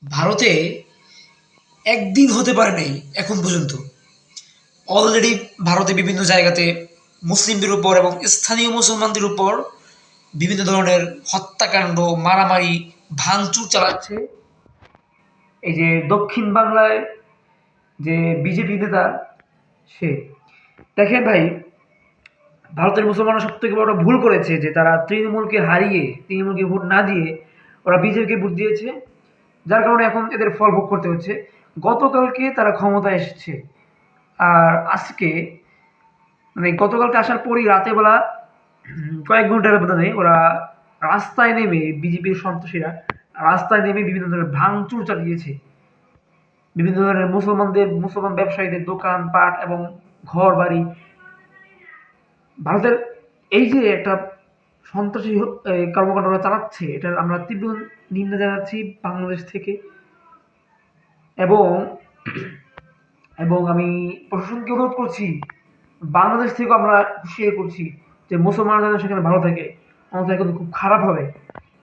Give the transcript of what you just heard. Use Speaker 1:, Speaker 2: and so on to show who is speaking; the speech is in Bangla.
Speaker 1: ভারতে একদিন হতে পারে নাই এখন পর্যন্ত। অলরেডি ভারতে বিভিন্ন জায়গাতে মুসলিমদের উপর এবং স্থানীয় মুসলমানদের উপর বিভিন্ন ধরনের হত্যাকাণ্ড, মারামারি, ভাঙচুর চালাচ্ছে এই যে দক্ষিণ বাংলায় যে বিজেপি নেতা সে। দেখেন ভাই, ভারতের মুসলমানরা সব থেকে বড় ভুল করেছে যে তারা তৃণমূলকে হারিয়ে, তৃণমূলকে ভোট না দিয়ে ওরা বিজেপিকে ভোট দিয়েছে, যার কারণে এখন এদের ফল ভোগ করতে হচ্ছে। গতকালকে তারা ক্ষমতায় এসেছে, আর আজকে মানে গতকালকে আসার পরই রাতে বেলা কয়েক ঘন্টার ব্যবধানে ওরা রাস্তায় নেমে, বিজেপির সন্ত্রাসীরা রাস্তায় নেমে বিভিন্ন ধরনের ভাঙচুর চালিয়েছে। বিভিন্ন ধরনের মুসলমান ব্যবসায়ীদের দোকানপাট এবং ঘর বাড়ি। ভারতের এই যে একটা সন্ত্রাসী কর্মকাণ্ড ওরা চালাচ্ছে, এটার আমরা তীব্র নিন্দা জানাচ্ছি বাংলাদেশ থেকে। এবং এবং আমি প্রশাসনকে অনুরোধ করছি, বাংলাদেশ থেকেও আমরা হুঁশিয়ারি করছি যে মুসলমানরা যেন সেখানে ভালো থাকে, অন্যথায় কিন্তু খুব খারাপ হবে।